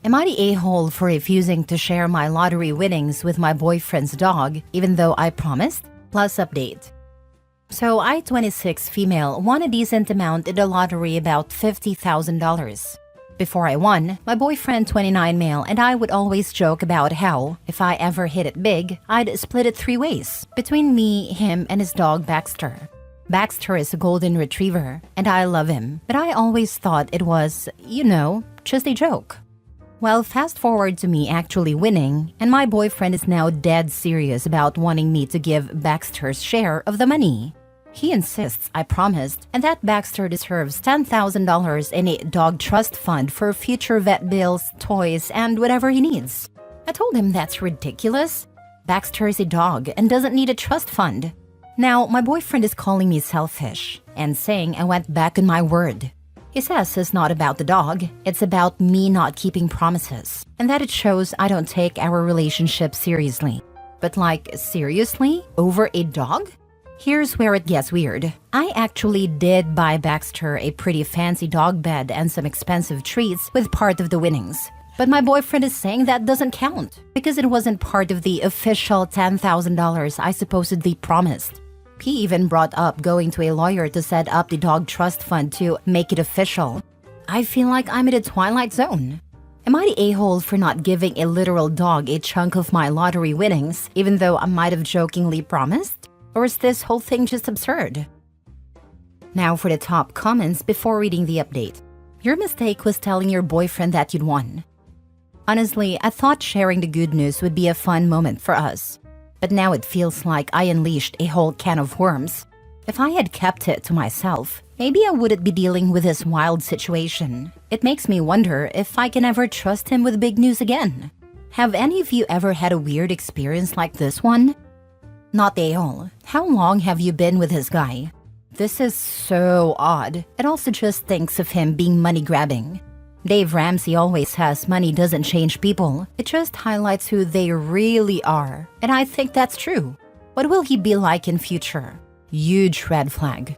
Am I the a-hole for refusing to share my lottery winnings with my boyfriend's dog, even though I promised? Plus update. So I, 26 female, won a decent amount in the lottery, about $50,000. Before I won, my boyfriend, 29 male, and I would always joke about how, if I ever hit it big, I'd split it 3 ways, between me, him, and his dog Baxter. Baxter is a golden retriever, and I love him, but I always thought it was, just a joke. Well, fast forward to me actually winning, and my boyfriend is now dead serious about wanting me to give Baxter's share of the money. He insists I promised, and that Baxter deserves $10,000 in a dog trust fund for future vet bills, toys, and whatever he needs. I told him that's ridiculous. Baxter is a dog and doesn't need a trust fund. Now, my boyfriend is calling me selfish and saying I went back on my word. He says it's not about the dog, it's about me not keeping promises, and that it shows I don't take our relationship seriously. But seriously? Over a dog? Here's where it gets weird. I actually did buy Baxter a pretty fancy dog bed and some expensive treats with part of the winnings. But my boyfriend is saying that doesn't count, because it wasn't part of the official $10,000 I supposedly promised. He even brought up going to a lawyer to set up the dog trust fund to make it official. I feel like I'm in a twilight zone. Am I the a-hole for not giving a literal dog a chunk of my lottery winnings, even though I might have jokingly promised? Or is this whole thing just absurd? Now for the top comments before reading the update. Your mistake was telling your boyfriend that you'd won. Honestly, I thought sharing the good news would be a fun moment for us. But now it feels like I unleashed a whole can of worms. If I had kept it to myself, maybe I wouldn't be dealing with this wild situation. It makes me wonder if I can ever trust him with big news again. Have any of you ever had a weird experience like this one? Not the a-hole. How long have you been with this guy? This is so odd. It also just thinks of him being money-grabbing. Dave Ramsey always says money doesn't change people, it just highlights who they really are. And I think that's true. What will he be like in future? Huge red flag.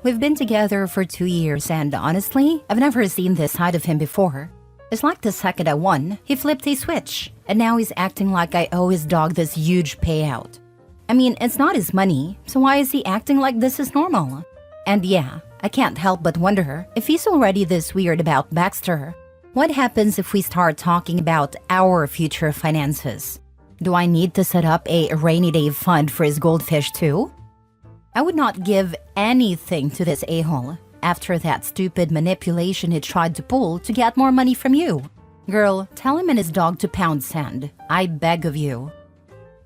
We've been together for 2 years and honestly, I've never seen this side of him before. It's like the second I won, he flipped a switch, and now he's acting like I owe his dog this huge payout. I mean, it's not his money, so why is he acting like this is normal? And yeah, I can't help but wonder, if he's already this weird about Baxter, what happens if we start talking about our future finances? Do I need to set up a rainy day fund for his goldfish too? I would not give anything to this a-hole after that stupid manipulation he tried to pull to get more money from you. Girl, tell him and his dog to pound sand. I beg of you.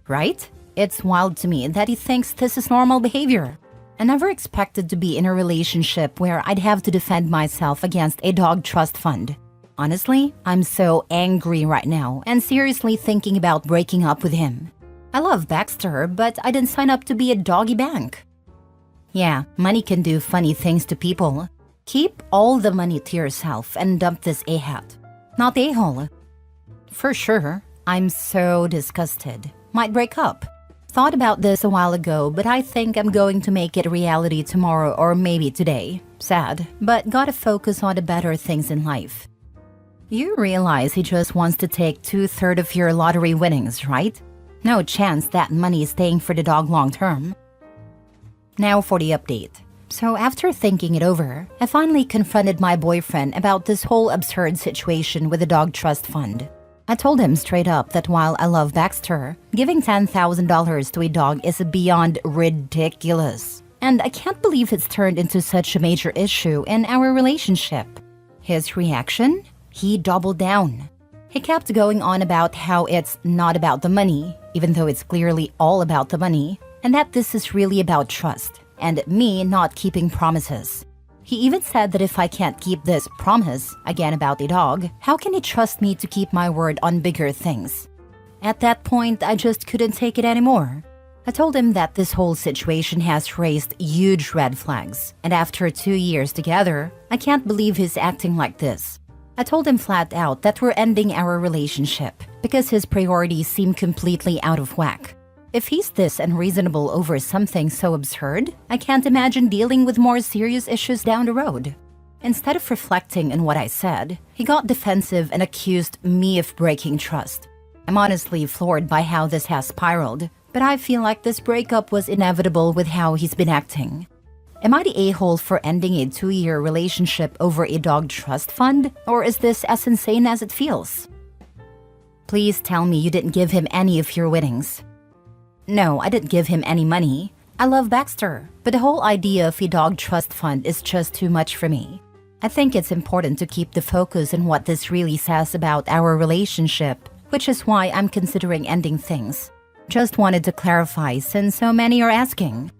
Right? It's wild to me that he thinks this is normal behavior. I never expected to be in a relationship where I'd have to defend myself against a dog trust fund. Honestly, I'm so angry right now and seriously thinking about breaking up with him. I love Baxter, but I didn't sign up to be a doggy bank. Yeah, money can do funny things to people. Keep all the money to yourself and dump this a-hat. Not the a-hole. For sure, I'm so disgusted. Might break up. Thought about this a while ago, but I think I'm going to make it a reality tomorrow or maybe today. Sad, but gotta focus on the better things in life. You realize he just wants to take 2/3 of your lottery winnings, right? No chance that money is staying for the dog long term. Now for the update. So after thinking it over, I finally confronted my boyfriend about this whole absurd situation with the dog trust fund. I told him straight up that while I love Baxter, giving $10,000 to a dog is beyond ridiculous. And I can't believe it's turned into such a major issue in our relationship. His reaction? He doubled down. He kept going on about how it's not about the money, even though it's clearly all about the money, and that this is really about trust, and me not keeping promises. He even said that if I can't keep this promise, again about the dog, how can he trust me to keep my word on bigger things? At that point, I just couldn't take it anymore. I told him that this whole situation has raised huge red flags, and after 2 years together, I can't believe he's acting like this. I told him flat out that we're ending our relationship because his priorities seem completely out of whack. If he's this unreasonable over something so absurd, I can't imagine dealing with more serious issues down the road. Instead of reflecting on what I said, he got defensive and accused me of breaking trust. I'm honestly floored by how this has spiraled, but I feel like this breakup was inevitable with how he's been acting. Am I the a-hole for ending a 2-year relationship over a dog trust fund, or is this as insane as it feels? Please tell me you didn't give him any of your winnings. No, I didn't give him any money. I love Baxter, but the whole idea of a dog trust fund is just too much for me. I think it's important to keep the focus on what this really says about our relationship, which is why I'm considering ending things. Just wanted to clarify since so many are asking.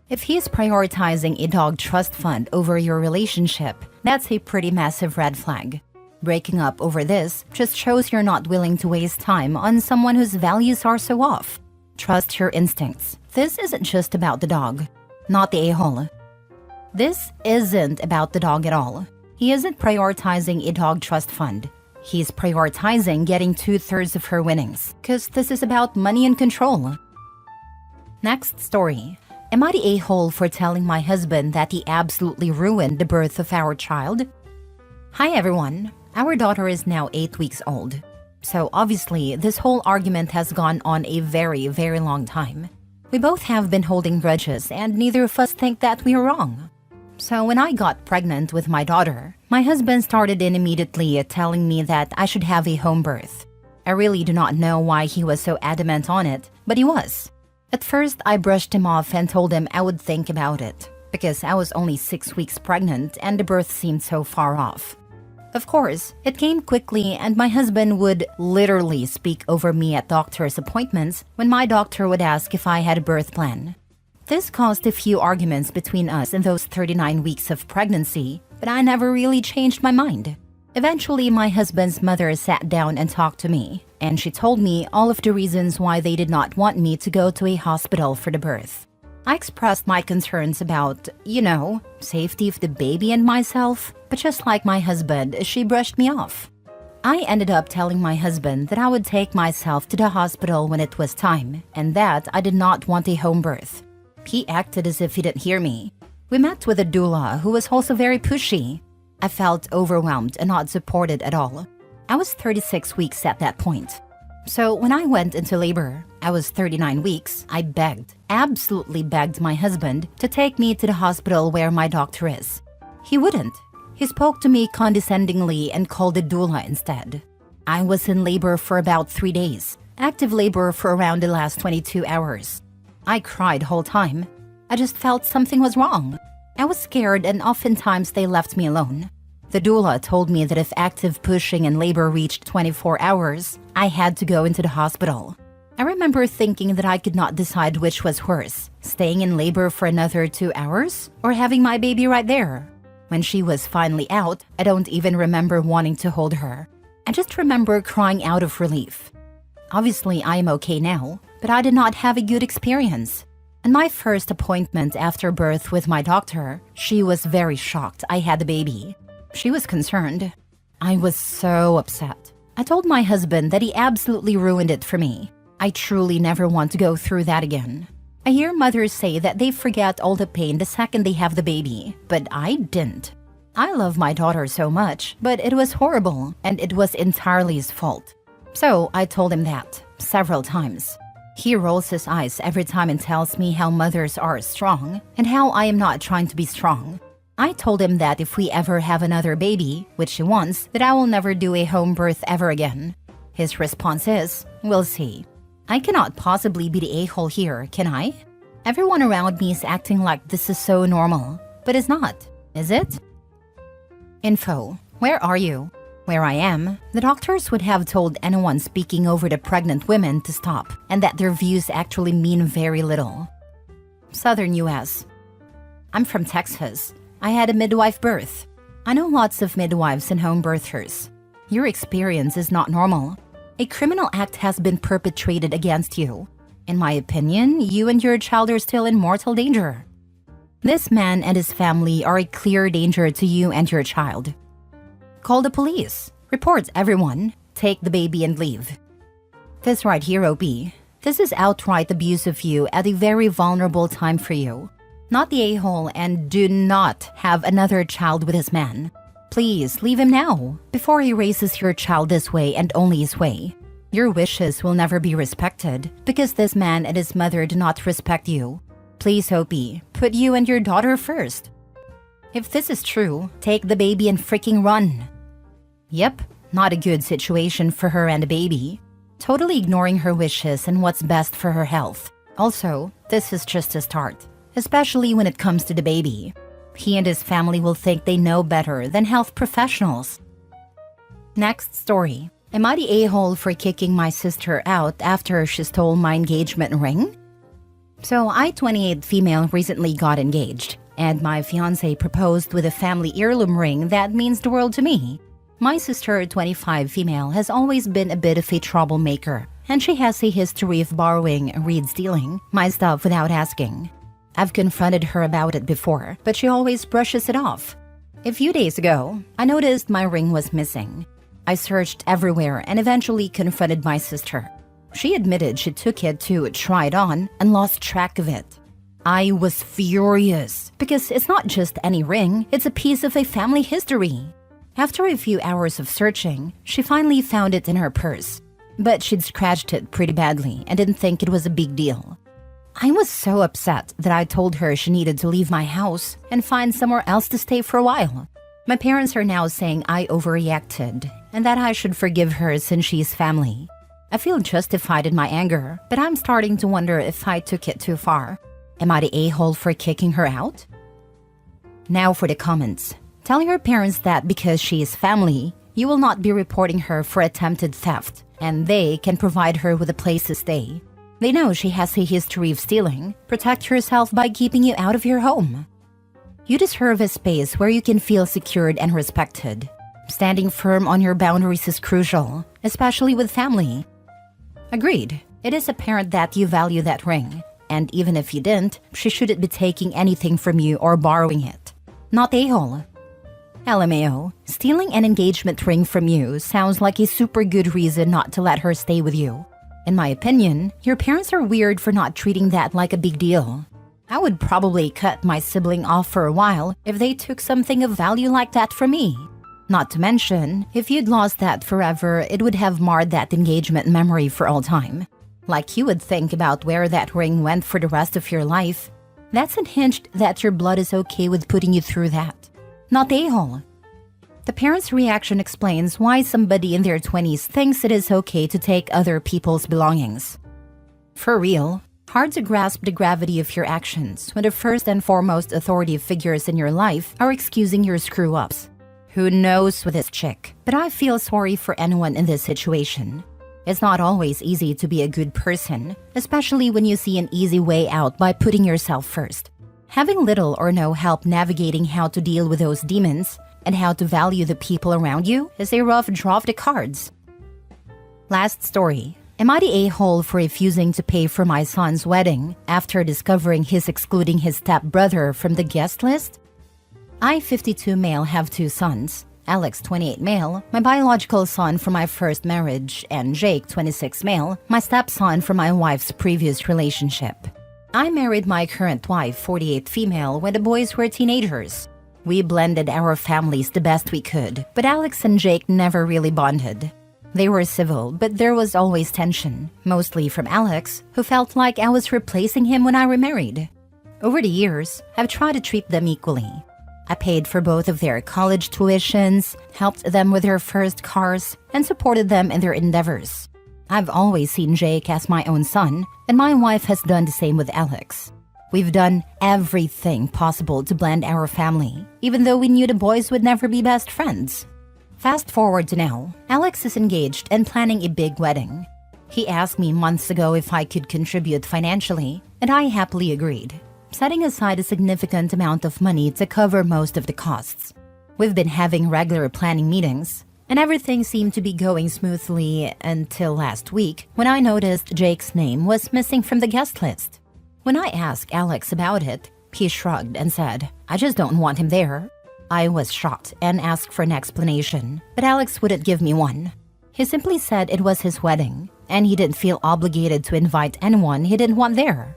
If he's prioritizing a dog trust fund over your relationship, that's a pretty massive red flag. Breaking up over this just shows you're not willing to waste time on someone whose values are so off. Trust your instincts. This isn't just about the dog, not the a-hole. This isn't about the dog at all. He isn't prioritizing a dog trust fund. He's prioritizing getting 2/3 of her winnings, because this is about money and control. Next story. Am I the a-hole for telling my husband that he absolutely ruined the birth of our child? Hi everyone. Our daughter is now 8 weeks old. So obviously, this whole argument has gone on a very, very long time. We both have been holding grudges and neither of us think that we are wrong. So when I got pregnant with my daughter, my husband started in immediately telling me that I should have a home birth. I really do not know why he was so adamant on it, but he was. At first, I brushed him off and told him I would think about it, because I was only 6 weeks pregnant and the birth seemed so far off. Of course, it came quickly and my husband would literally speak over me at doctor's appointments when my doctor would ask if I had a birth plan. This caused a few arguments between us in those 39 weeks of pregnancy, but I never really changed my mind. Eventually, my husband's mother sat down and talked to me, and she told me all of the reasons why they did not want me to go to a hospital for the birth. I expressed my concerns about, safety of the baby and myself, but just like my husband, she brushed me off. I ended up telling my husband that I would take myself to the hospital when it was time, and that I did not want a home birth. He acted as if he didn't hear me. We met with a doula who was also very pushy. I felt overwhelmed and not supported at all. I was 36 weeks at that point. So when I went into labor, I was 39 weeks, I begged, absolutely begged my husband to take me to the hospital where my doctor is. He wouldn't. He spoke to me condescendingly and called a doula instead. I was in labor for about 3 days, active labor for around the last 22 hours. I cried whole time. I just felt something was wrong. I was scared and oftentimes they left me alone. The doula told me that if active pushing in labor reached 24 hours, I had to go into the hospital. I remember thinking that I could not decide which was worse, staying in labor for another 2 hours or having my baby right there. When she was finally out, I don't even remember wanting to hold her. I just remember crying out of relief. Obviously, I am okay now, but I did not have a good experience. In my first appointment after birth with my doctor, she was very shocked I had the baby. She was concerned. I was so upset. I told my husband that he absolutely ruined it for me. I truly never want to go through that again. I hear mothers say that they forget all the pain the second they have the baby, but I didn't. I love my daughter so much, but it was horrible, and it was entirely his fault. So I told him that, several times. He rolls his eyes every time and tells me how mothers are strong, and how I am not trying to be strong. I told him that if we ever have another baby, which he wants, that I will never do a home birth ever again. His response is, we'll see. I cannot possibly be the a-hole here, can I? Everyone around me is acting like this is so normal, but it's not, is it? Info. Where are you? Where I am, the doctors would have told anyone speaking over the pregnant women to stop, and that their views actually mean very little. Southern US. I'm from Texas. I had a midwife birth. I know lots of midwives and home birthers. Your experience is not normal. A criminal act has been perpetrated against you. In my opinion, you and your child are still in mortal danger. This man and his family are a clear danger to you and your child. Call the police. Report everyone. Take the baby and leave. This right here, OP. This is outright abuse of you at a very vulnerable time for you. Not the a-hole, and do not have another child with this man. Please leave him now, before he raises your child this way and only his way. Your wishes will never be respected because this man and his mother do not respect you. Please, Hopi, put you and your daughter first. If this is true, take the baby and freaking run. Yep, not a good situation for her and the baby. Totally ignoring her wishes and what's best for her health. Also, this is just a start, especially when it comes to the baby. He and his family will think they know better than health professionals. Next story. Am I the a-hole for kicking my sister out after she stole my engagement ring? So I, 28 female, recently got engaged, and my fiance proposed with a family heirloom ring that means the world to me. My sister, 25 female, has always been a bit of a troublemaker, and she has a history of borrowing, stealing, my stuff without asking. I've confronted her about it before, but she always brushes it off. A few days ago, I noticed my ring was missing. I searched everywhere and eventually confronted my sister. She admitted she took it to try it on and lost track of it. I was furious because it's not just any ring, it's a piece of a family history. After a few hours of searching, she finally found it in her purse, but she'd scratched it pretty badly and didn't think it was a big deal. I was so upset that I told her she needed to leave my house and find somewhere else to stay for a while. My parents are now saying I overreacted and that I should forgive her since she's family. I feel justified in my anger, but I'm starting to wonder if I took it too far. Am I the a-hole for kicking her out? Now for the comments. Tell your parents that because she is family, you will not be reporting her for attempted theft, and they can provide her with a place to stay. They know she has a history of stealing. Protect yourself by keeping you out of your home. You deserve a space where you can feel secured and respected. Standing firm on your boundaries is crucial, especially with family. Agreed. It is apparent that you value that ring, and even if you didn't, she shouldn't be taking anything from you or borrowing it. Not a-hole. LMAO, stealing an engagement ring from you sounds like a super good reason not to let her stay with you. In my opinion, your parents are weird for not treating that like a big deal. I would probably cut my sibling off for a while if they took something of value like that from me. Not to mention, if you'd lost that forever, it would have marred that engagement memory for all time. Like you would think about where that ring went for the rest of your life. That's unhinged that your blood is okay with putting you through that. Not a-hole. The parents' reaction explains why somebody in their 20s thinks it is okay to take other people's belongings. For real, hard to grasp the gravity of your actions when the first and foremost authority figures in your life are excusing your screw-ups. Who knows with this chick, but I feel sorry for anyone in this situation. It's not always easy to be a good person, especially when you see an easy way out by putting yourself first. Having little or no help navigating how to deal with those demons and how to value the people around you is a rough draw of the cards. Last story. Am I the a-hole for refusing to pay for my son's wedding after discovering he's excluding his stepbrother from the guest list? I, 52 male, have 2 sons. Alex, 28 male, my biological son from my first marriage, and Jake, 26 male, my stepson from my wife's previous relationship. I married my current wife, 48 female, when the boys were teenagers. We blended our families the best we could, but Alex and Jake never really bonded. They were civil, but there was always tension, mostly from Alex, who felt like I was replacing him when I remarried. Over the years, I've tried to treat them equally. I paid for both of their college tuitions, helped them with their first cars, and supported them in their endeavors. I've always seen Jake as my own son, and my wife has done the same with Alex. We've done everything possible to blend our family, even though we knew the boys would never be best friends. Fast forward to now, Alex is engaged and planning a big wedding. He asked me months ago if I could contribute financially, and I happily agreed, setting aside a significant amount of money to cover most of the costs. We've been having regular planning meetings, and everything seemed to be going smoothly until last week when I noticed Jake's name was missing from the guest list. When I asked Alex about it, he shrugged and said, "I just don't want him there." I was shocked and asked for an explanation, but Alex wouldn't give me one. He simply said it was his wedding, and he didn't feel obligated to invite anyone he didn't want there.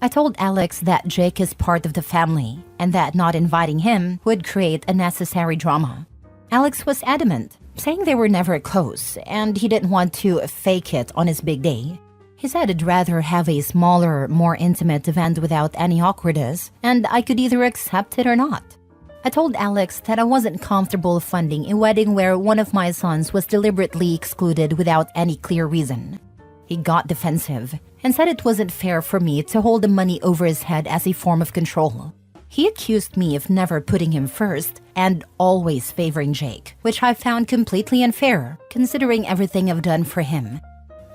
I told Alex that Jake is part of the family and that not inviting him would create unnecessary drama. Alex was adamant, saying they were never close and he didn't want to fake it on his big day. He said he'd rather have a smaller, more intimate event without any awkwardness, and I could either accept it or not. I told Alex that I wasn't comfortable funding a wedding where one of my sons was deliberately excluded without any clear reason. He got defensive and said it wasn't fair for me to hold the money over his head as a form of control. He accused me of never putting him first and always favoring Jake, which I found completely unfair, considering everything I've done for him.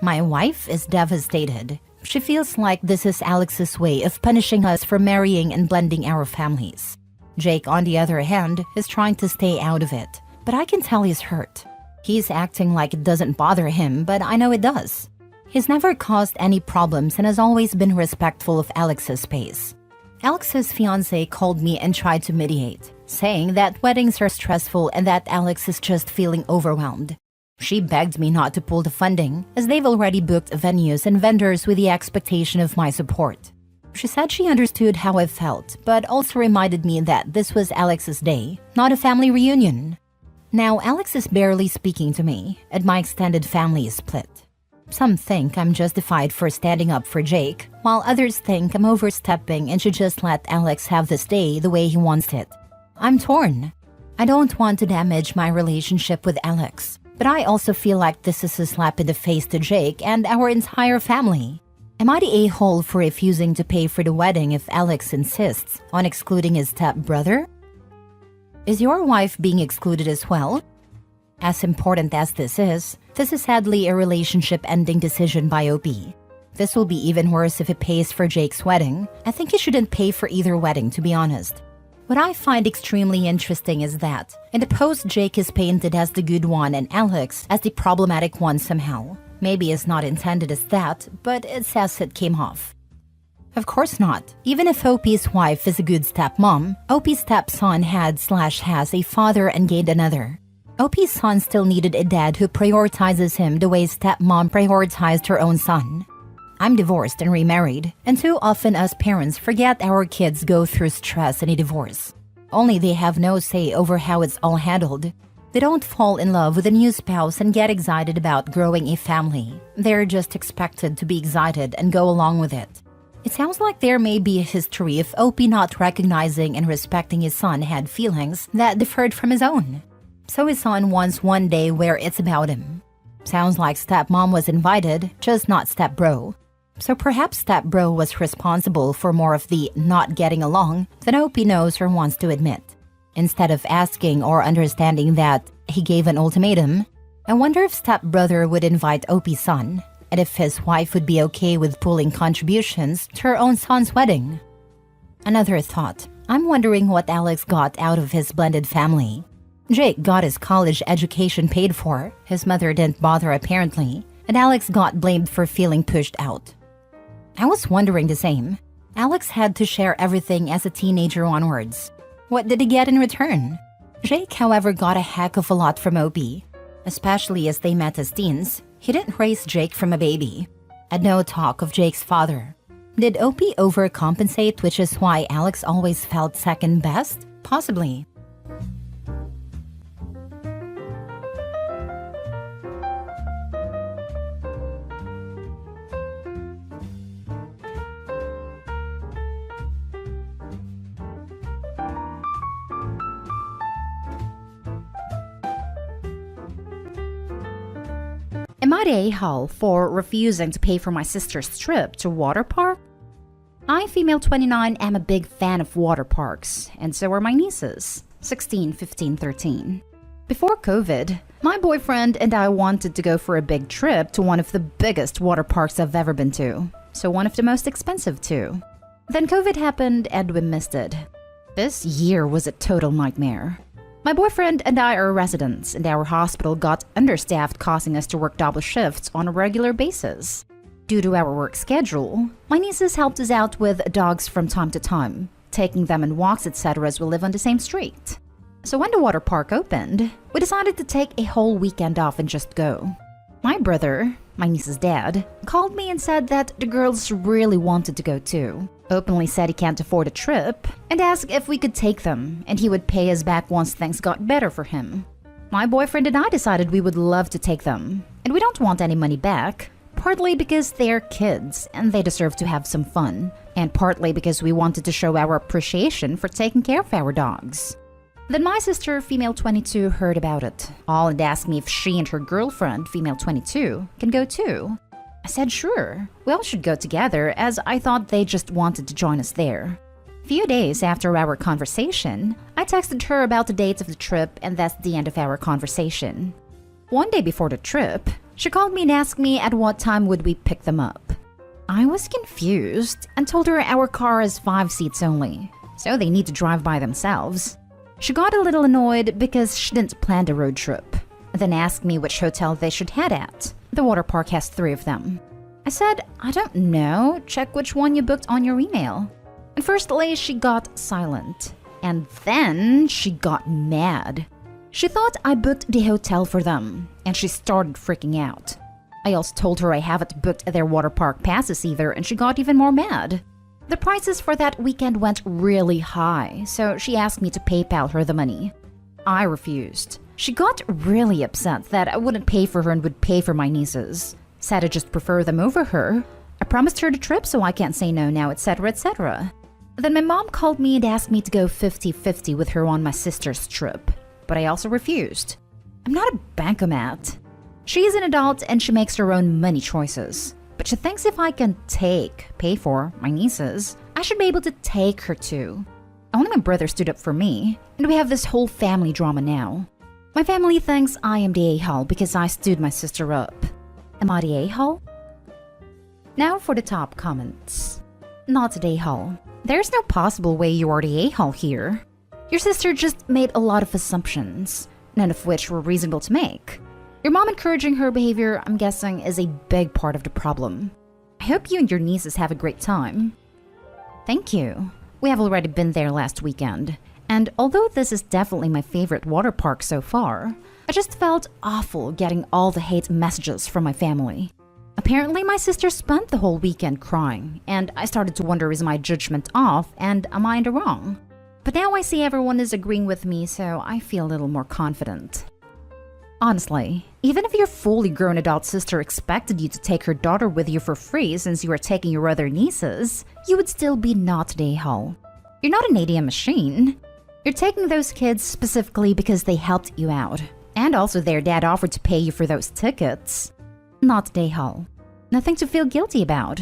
My wife is devastated. She feels like this is Alex's way of punishing us for marrying and blending our families. Jake, on the other hand, is trying to stay out of it, but I can tell he's hurt. He's acting like it doesn't bother him, but I know it does. He's never caused any problems and has always been respectful of Alex's space. Alex's fiancé called me and tried to mediate, saying that weddings are stressful and that Alex is just feeling overwhelmed. She begged me not to pull the funding, as they've already booked venues and vendors with the expectation of my support. She said she understood how I felt, but also reminded me that this was Alex's day, not a family reunion. Now Alex is barely speaking to me, and my extended family is split. Some think I'm justified for standing up for Jake, while others think I'm overstepping and should just let Alex have this day the way he wants it. I'm torn. I don't want to damage my relationship with Alex, but I also feel like this is a slap in the face to Jake and our entire family. Am I the a-hole for refusing to pay for the wedding if Alex insists on excluding his stepbrother? Is your wife being excluded as well? As important as this is sadly a relationship-ending decision by OP. This will be even worse if he pays for Jake's wedding. I think he shouldn't pay for either wedding, to be honest. What I find extremely interesting is that, in the post, Jake is painted as the good one and Alex as the problematic one somehow. Maybe it's not intended as that, but it says it came off. Of course not. Even if OP's wife is a good stepmom, OP's stepson had/has a father and gained another. OP's son still needed a dad who prioritizes him the way stepmom prioritized her own son. I'm divorced and remarried, and too often us parents forget our kids go through stress in a divorce. Only they have no say over how it's all handled. They don't fall in love with a new spouse and get excited about growing a family. They're just expected to be excited and go along with it. It sounds like there may be a history of OP not recognizing and respecting his son had feelings that differed from his own. So his son wants one day where it's about him. Sounds like stepmom was invited, just not stepbro. So perhaps stepbro was responsible for more of the not getting along than OP knows or wants to admit. Instead of asking or understanding that he gave an ultimatum, I wonder if stepbrother would invite OP's son, and if his wife would be okay with pulling contributions to her own son's wedding. Another thought, I'm wondering what Alex got out of his blended family. Jake got his college education paid for, his mother didn't bother apparently, and Alex got blamed for feeling pushed out. I was wondering the same. Alex had to share everything as a teenager onwards. What did he get in return? Jake, however, got a heck of a lot from OP. Especially as they met as teens, he didn't raise Jake from a baby. And no talk of Jake's father. Did OP overcompensate, which is why Alex always felt second best? Possibly. Am I the a-hole for refusing to pay for my sister's trip to water park? I, female 29, am a big fan of water parks, and so are my nieces, 16, 15, 13. Before COVID, my boyfriend and I wanted to go for a big trip to one of the biggest water parks I've ever been to, so one of the most expensive too. Then COVID happened and we missed it. This year was a total nightmare. My boyfriend and I are residents, and our hospital got understaffed, causing us to work double shifts on a regular basis. Due to our work schedule, my nieces helped us out with dogs from time to time, taking them on walks, etc. as we live on the same street. So when the water park opened, we decided to take a whole weekend off and just go. My brother, my niece's dad, called me and said that the girls really wanted to go too. Openly said he can't afford a trip and asked if we could take them and he would pay us back once things got better for him. My boyfriend and I decided we would love to take them, and we don't want any money back, partly because they're kids and they deserve to have some fun, and partly because we wanted to show our appreciation for taking care of our dogs. Then my sister, female 22, heard about it all and asked me if she and her girlfriend, female 22, can go too. I said sure, we all should go together as I thought they just wanted to join us there. A few days after our conversation, I texted her about the dates of the trip and that's the end of our conversation. One day before the trip, she called me and asked me at what time would we pick them up. I was confused and told her our car is 5 seats only, so they need to drive by themselves. She got a little annoyed because she didn't plan the road trip, then asked me which hotel they should head at. The water park has 3 of them. I said, I don't know, check which one you booked on your email. And firstly, she got silent, and then she got mad. She thought I booked the hotel for them, and she started freaking out. I also told her I haven't booked their water park passes either, and she got even more mad. The prices for that weekend went really high, so she asked me to PayPal her the money. I refused. She got really upset that I wouldn't pay for her and would pay for my nieces. Said I just prefer them over her. I promised her the trip so I can't say no now, etc, etc. Then my mom called me and asked me to go 50-50 with her on my sister's trip, but I also refused. I'm not a bankomat. She's an adult and she makes her own money choices. But she thinks if I can pay for, my nieces, I should be able to take her too. Only my brother stood up for me, and we have this whole family drama now. My family thinks I am the a-hole because I stood my sister up. Am I the a-hole? Now for the top comments. Not the a-hole. There's no possible way you are the a-hole here. Your sister just made a lot of assumptions, none of which were reasonable to make. Your mom encouraging her behavior, I'm guessing, is a big part of the problem. I hope you and your nieces have a great time. Thank you. We have already been there last weekend, and although this is definitely my favorite water park so far, I just felt awful getting all the hate messages from my family. Apparently my sister spent the whole weekend crying, and I started to wonder, is my judgment off and am I in the wrong? But now I see everyone is agreeing with me, so I feel a little more confident. Honestly, even if your fully grown adult sister expected you to take her daughter with you for free since you are taking your other nieces, you would still be not the a-hole. You're not an ATM machine. You're taking those kids specifically because they helped you out, and also their dad offered to pay you for those tickets. Not the a-hole. Nothing to feel guilty about.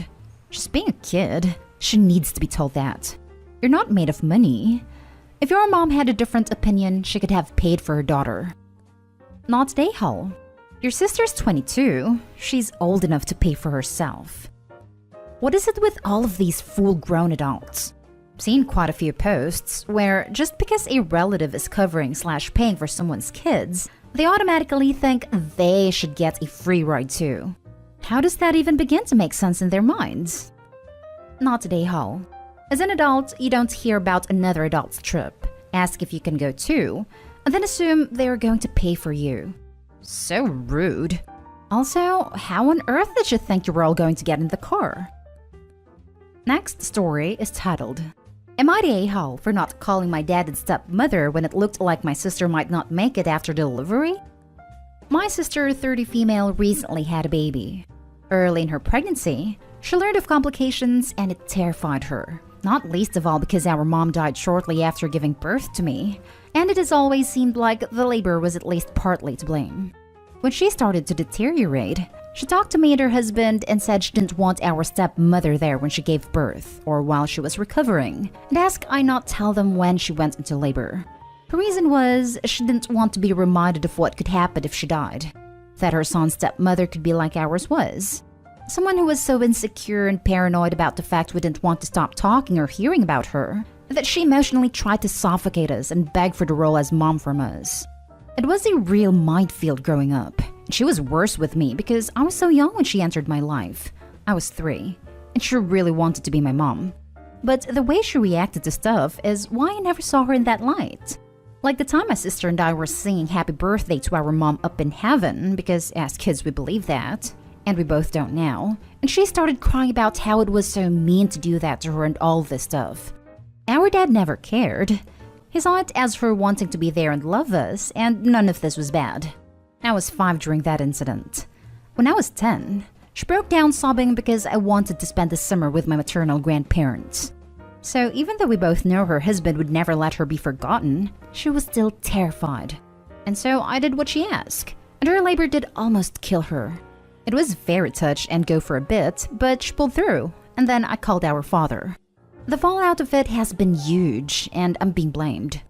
She's being a kid. She needs to be told that. You're not made of money. If your mom had a different opinion, she could have paid for her daughter. Not the a-hole. Your sister's 22. She's old enough to pay for herself. What is it with all of these full-grown adults? I've seen quite a few posts where just because a relative is covering/paying for someone's kids, they automatically think they should get a free ride too. How does that even begin to make sense in their minds? Not the a-hole. As an adult, you don't hear about another adult's trip, ask if you can go too, and then assume they are going to pay for you. So rude. Also, how on earth did you think you were all going to get in the car? Next story is titled, Am I the a-hole for not calling my dad and stepmother when it looked like my sister might not make it after delivery? My sister, 30 female, recently had a baby. Early in her pregnancy, she learned of complications and it terrified her. Not least of all because our mom died shortly after giving birth to me, and it has always seemed like the labor was at least partly to blame. When she started to deteriorate, she talked to me and her husband and said she didn't want our stepmother there when she gave birth or while she was recovering, and asked I not tell them when she went into labor. Her reason was she didn't want to be reminded of what could happen if she died, that her son's stepmother could be like ours was. Someone who was so insecure and paranoid about the fact we didn't want to stop talking or hearing about her, that she emotionally tried to suffocate us and beg for the role as mom from us. It was a real minefield growing up. She was worse with me because I was so young when she entered my life. I was 3, and she really wanted to be my mom. But the way she reacted to stuff is why I never saw her in that light. Like the time my sister and I were singing happy birthday to our mom up in heaven, because as kids we believe that, And we both don't now. And she started crying about how it was so mean to do that to her and all this stuff. Our dad never cared. He saw it as her wanting to be there and love us, and none of this was bad. I was 5 during that incident. When I was 10, she broke down sobbing because I wanted to spend the summer with my maternal grandparents. So even though we both know her husband would never let her be forgotten, she was still terrified. And so I did what she asked, and her labor did almost kill her. It was very touch and go for a bit, but she pulled through, and then I called our father. The fallout of it has been huge, and I'm being blamed.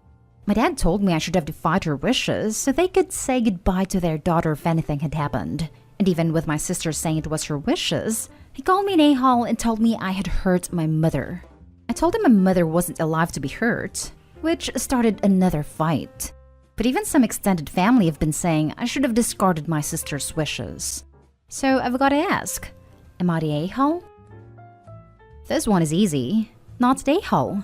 My dad told me I should have defied her wishes so they could say goodbye to their daughter if anything had happened. And even with my sister saying it was her wishes, he called me an a-hole and told me I had hurt my mother. I told him my mother wasn't alive to be hurt, which started another fight. But even some extended family have been saying I should have discarded my sister's wishes. So I've got to ask, am I the a-hole? This one is easy. Not the a-hole.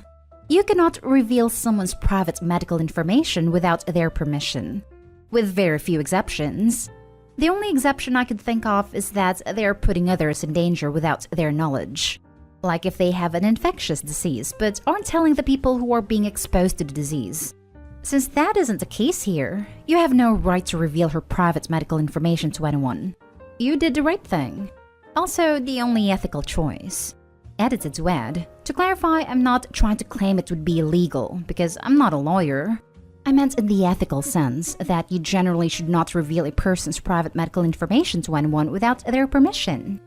You cannot reveal someone's private medical information without their permission, with very few exceptions. The only exception I could think of is that they are putting others in danger without their knowledge. Like if they have an infectious disease but aren't telling the people who are being exposed to the disease. Since that isn't the case here, you have no right to reveal her private medical information to anyone. You did the right thing. Also, the only ethical choice. Edited to add, to clarify, I'm not trying to claim it would be illegal, because I'm not a lawyer. I meant in the ethical sense that you generally should not reveal a person's private medical information to anyone without their permission.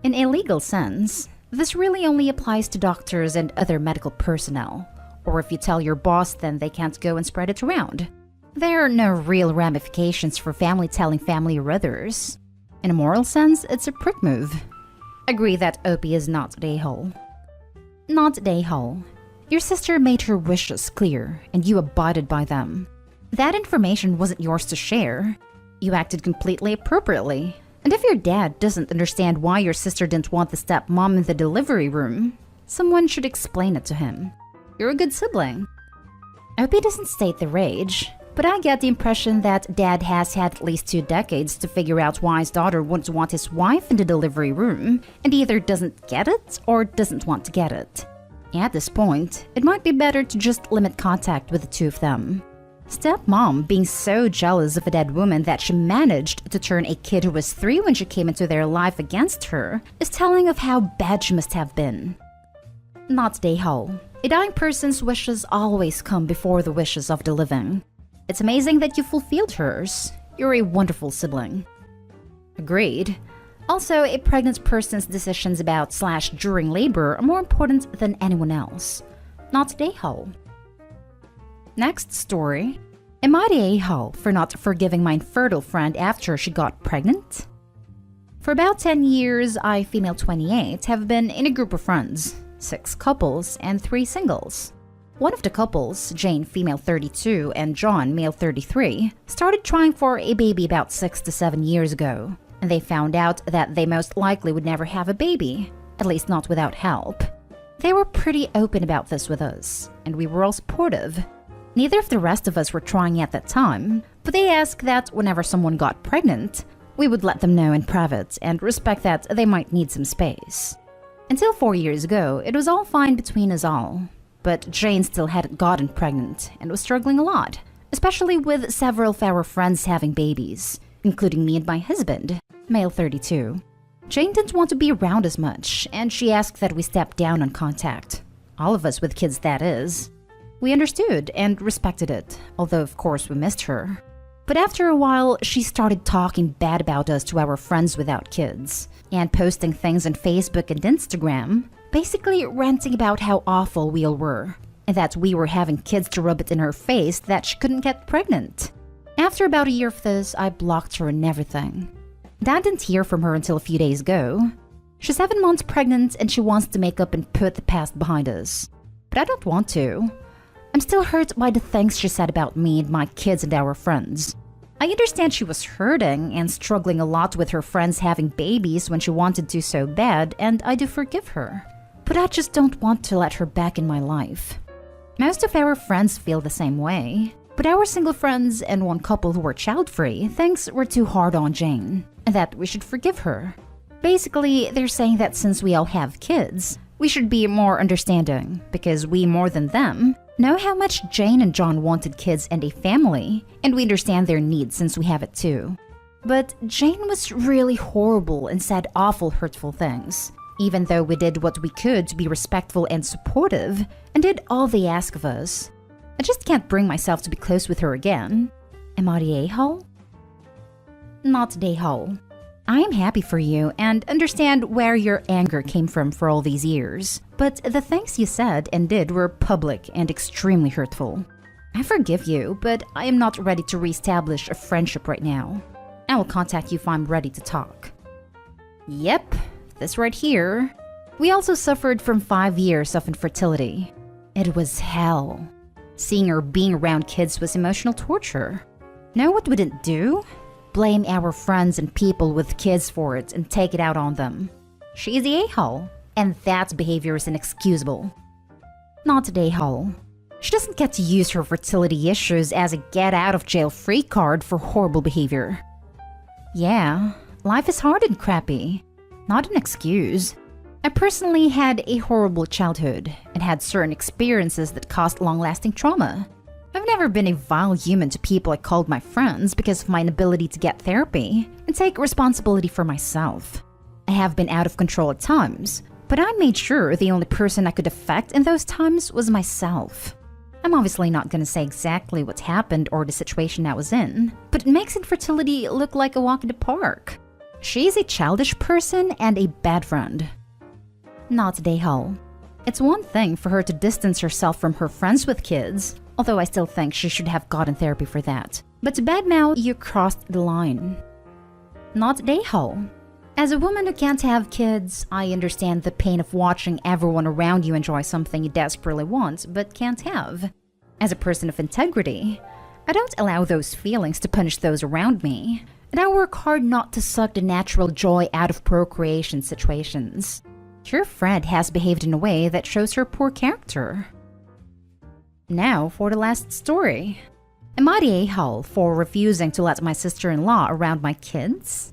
In a legal sense, this really only applies to doctors and other medical personnel. Or if you tell your boss, then they can't go and spread it around. There are no real ramifications for family telling family or others. In a moral sense, it's a prick move. Agree that Opie is not the a-hole. Not the a-hole. Your sister made her wishes clear, and you abided by them. That information wasn't yours to share. You acted completely appropriately. And if your dad doesn't understand why your sister didn't want the stepmom in the delivery room, someone should explain it to him. You're a good sibling. Opie doesn't state the rage, but I get the impression that dad has had at least 2 decades to figure out why his daughter wouldn't want his wife in the delivery room, and either doesn't get it or doesn't want to get it. At this point, it might be better to just limit contact with the two of them. Stepmom being so jealous of a dead woman that she managed to turn a kid who was 3 when she came into their life against her is telling of how bad she must have been. Not the a-hole. A dying person's wishes always come before the wishes of the living. It's amazing that you fulfilled hers. You're a wonderful sibling. Agreed. Also, a pregnant person's decisions about / during labor are more important than anyone else. Not the a-hole. Next story. Am I the a-hole for not forgiving my infertile friend after she got pregnant? For about 10 years, I, female 28, have been in a group of friends, 6 couples and 3 singles. One of the couples, Jane, female 32, and John, male 33, started trying for a baby about 6 to 7 years ago, and they found out that they most likely would never have a baby, at least not without help. They were pretty open about this with us, and we were all supportive. Neither of the rest of us were trying at that time, but they asked that whenever someone got pregnant, we would let them know in private and respect that they might need some space. Until 4 years ago, it was all fine between us all. But Jane still hadn't gotten pregnant and was struggling a lot, especially with several of our friends having babies, including me and my husband, male 32. Jane didn't want to be around as much, and she asked that we step down on contact. All of us with kids, that is. We understood and respected it, although of course we missed her. But after a while, she started talking bad about us to our friends without kids, and posting things on Facebook and Instagram, basically ranting about how awful we all were, and that we were having kids to rub it in her face that she couldn't get pregnant. After about a year of this, I blocked her and everything. Dad didn't hear from her until a few days ago. She's 7 months pregnant and she wants to make up and put the past behind us. But I don't want to. I'm still hurt by the things she said about me and my kids and our friends. I understand she was hurting and struggling a lot with her friends having babies when she wanted to so bad, and I do forgive her. But I just don't want to let her back in my life. Most of our friends feel the same way. But our single friends and one couple who were child-free thinks we're too hard on Jane, and that we should forgive her. Basically, they're saying that since we all have kids, we should be more understanding, because we more than them know how much Jane and John wanted kids and a family, and we understand their needs since we have it too. But Jane was really horrible and said awful hurtful things, even though we did what we could to be respectful and supportive, and did all they ask of us. I just can't bring myself to be close with her again. Am I the a-hole? Not the a-hole. I am happy for you and understand where your anger came from for all these years, but the things you said and did were public and extremely hurtful. I forgive you, but I am not ready to reestablish a friendship right now. I will contact you if I'm ready to talk. Yep, this right here. We also suffered from 5 years of infertility. It was hell. Seeing her being around kids was emotional torture. Know what we didn't do? Blame our friends and people with kids for it and take it out on them. She's the a-hole, and that behavior is inexcusable. Not the a-hole. She doesn't get to use her fertility issues as a get-out-of-jail-free card for horrible behavior. Yeah, life is hard and crappy. Not an excuse. I personally had a horrible childhood and had certain experiences that caused long-lasting trauma. I've never been a vile human to people I called my friends because of my inability to get therapy and take responsibility for myself. I have been out of control at times, but I made sure the only person I could affect in those times was myself. I'm obviously not going to say exactly what happened or the situation I was in, but it makes infertility look like a walk in the park. She's a childish person and a bad friend. Not the a-hole. It's one thing for her to distance herself from her friends with kids, although I still think she should have gotten therapy for that. But to badmouth, you crossed the line. Not the a-hole. As a woman who can't have kids, I understand the pain of watching everyone around you enjoy something you desperately want but can't have. As a person of integrity, I don't allow those feelings to punish those around me, and I work hard not to suck the natural joy out of procreation situations. Your friend has behaved in a way that shows her poor character. Now for the last story. Am I the a-hole for refusing to let my sister-in-law around my kids?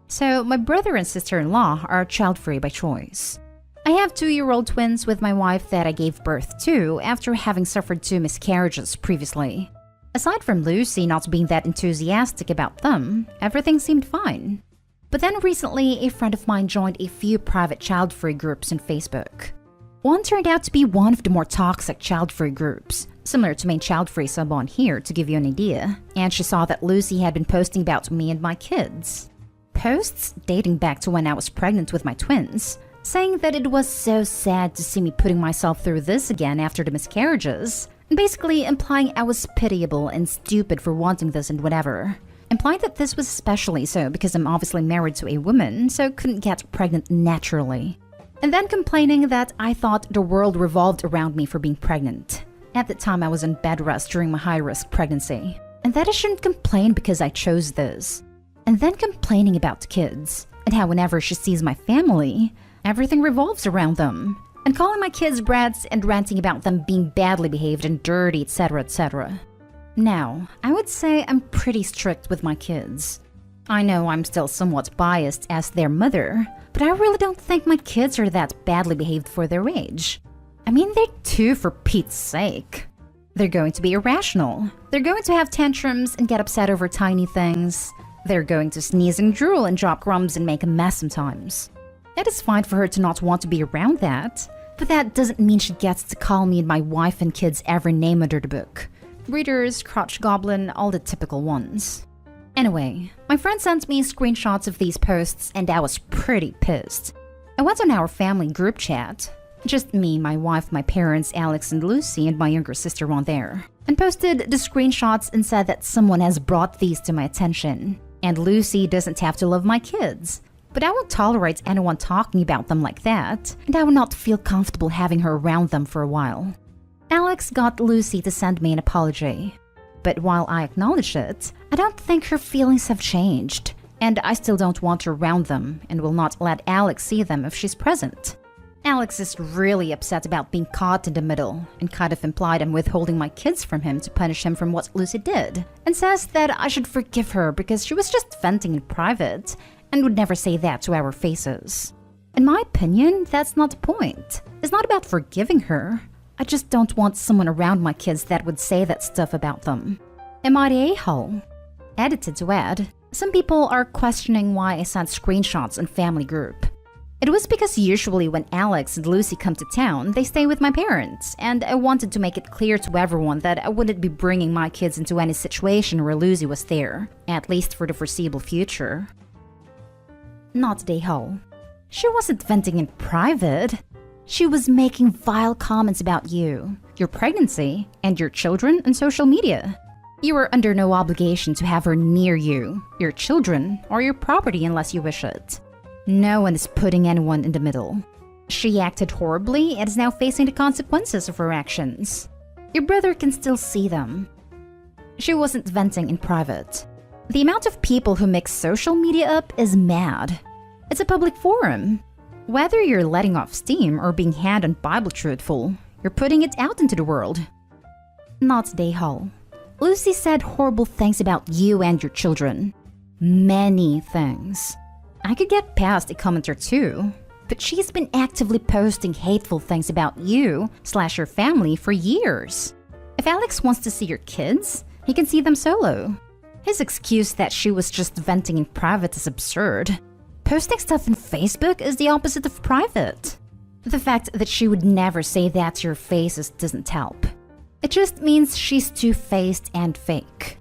So, my brother and sister-in-law are child-free by choice. I have 2-year-old twins with my wife that I gave birth to after having suffered 2 miscarriages previously. Aside from Lucy not being that enthusiastic about them, everything seemed fine. But then recently, a friend of mine joined a few private child-free groups on Facebook. One turned out to be one of the more toxic child-free groups, similar to main child-free sub on here to give you an idea, and she saw that Lucy had been posting about me and my kids. Posts dating back to when I was pregnant with my twins, saying that it was so sad to see me putting myself through this again after the miscarriages, and basically implying I was pitiable and stupid for wanting this and whatever. Implied that this was especially so because I'm obviously married to a woman, so couldn't get pregnant naturally. And then complaining that I thought the world revolved around me for being pregnant. At the time I was on bed rest during my high-risk pregnancy. And that I shouldn't complain because I chose this. And then complaining about kids, and how whenever she sees my family, everything revolves around them. And calling my kids brats and ranting about them being badly behaved and dirty, etc, etc. Now, I would say I'm pretty strict with my kids. I know I'm still somewhat biased as their mother, but I really don't think my kids are that badly behaved for their age. I mean, they're 2 for Pete's sake. They're going to be irrational. They're going to have tantrums and get upset over tiny things. They're going to sneeze and drool and drop crumbs and make a mess sometimes. It is fine for her to not want to be around that, but that doesn't mean she gets to call me and my wife and kids every name under the book. Readers, crotch goblin, all the typical ones. Anyway, my friend sent me screenshots of these posts and I was pretty pissed. I went on our family group chat, just me, my wife, my parents, Alex and Lucy, and my younger sister on there, and posted the screenshots and said that someone has brought these to my attention, and Lucy doesn't have to love my kids. But I won't tolerate anyone talking about them like that, and I will not feel comfortable having her around them for a while. Alex got Lucy to send me an apology. But while I acknowledge it, I don't think her feelings have changed, and I still don't want her around them and will not let Alex see them if she's present. Alex is really upset about being caught in the middle and kind of implied I'm withholding my kids from him to punish him from what Lucy did, and says that I should forgive her because she was just venting in private and would never say that to our faces. In my opinion, that's not the point. It's not about forgiving her. I just don't want someone around my kids that would say that stuff about them. Am I the a-hole? Edited to add, some people are questioning why I sent screenshots in family group. It was because usually when Alex and Lucy come to town, they stay with my parents, and I wanted to make it clear to everyone that I wouldn't be bringing my kids into any situation where Lucy was there, at least for the foreseeable future. Not the a-hole. She wasn't venting in private. She was making vile comments about you, your pregnancy, and your children on social media. You are under no obligation to have her near you, your children, or your property unless you wish it. No one is putting anyone in the middle. She acted horribly and is now facing the consequences of her actions. Your brother can still see them. She wasn't venting in private. The amount of people who mix social media up is mad. It's a public forum. Whether you're letting off steam or being hand on Bible truthful, you're putting it out into the world. Not the a-hole. Lucy said horrible things about you and your children. Many things. I could get past a comment or two, but she's been actively posting hateful things about you/your family for years. If Alex wants to see your kids, he can see them solo. His excuse that she was just venting in private is absurd. Posting stuff on Facebook is the opposite of private. The fact that she would never say that to your faces doesn't help. It just means she's two-faced and fake.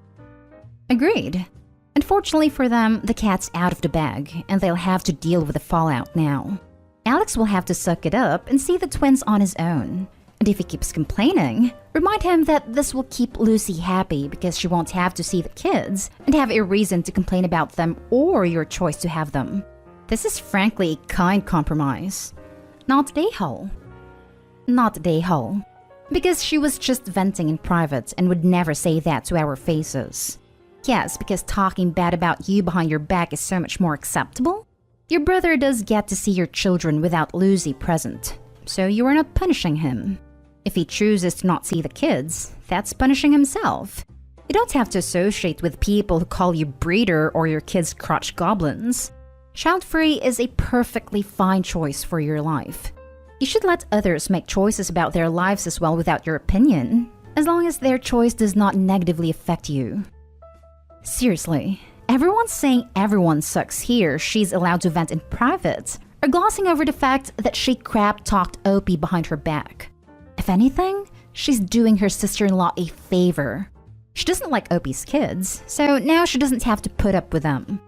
Agreed. Unfortunately for them, the cat's out of the bag, and they'll have to deal with the fallout now. Alex will have to suck it up and see the twins on his own. And if he keeps complaining, remind him that this will keep Lucy happy because she won't have to see the kids and have a reason to complain about them or your choice to have them. This is frankly a kind compromise. Not the a-hole. Not the a-hole. Because she was just venting in private and would never say that to our faces. Yes, because talking bad about you behind your back is so much more acceptable. Your brother does get to see your children without Lucy present, so you are not punishing him. If he chooses to not see the kids, that's punishing himself. You don't have to associate with people who call you breeder or your kids crotch goblins. Child-free is a perfectly fine choice for your life. You should let others make choices about their lives as well without your opinion, as long as their choice does not negatively affect you. Seriously, everyone's saying everyone sucks here she's allowed to vent in private, or glossing over the fact that she crap-talked Opie behind her back. If anything, she's doing her sister-in-law a favor. She doesn't like Opie's kids, so now she doesn't have to put up with them.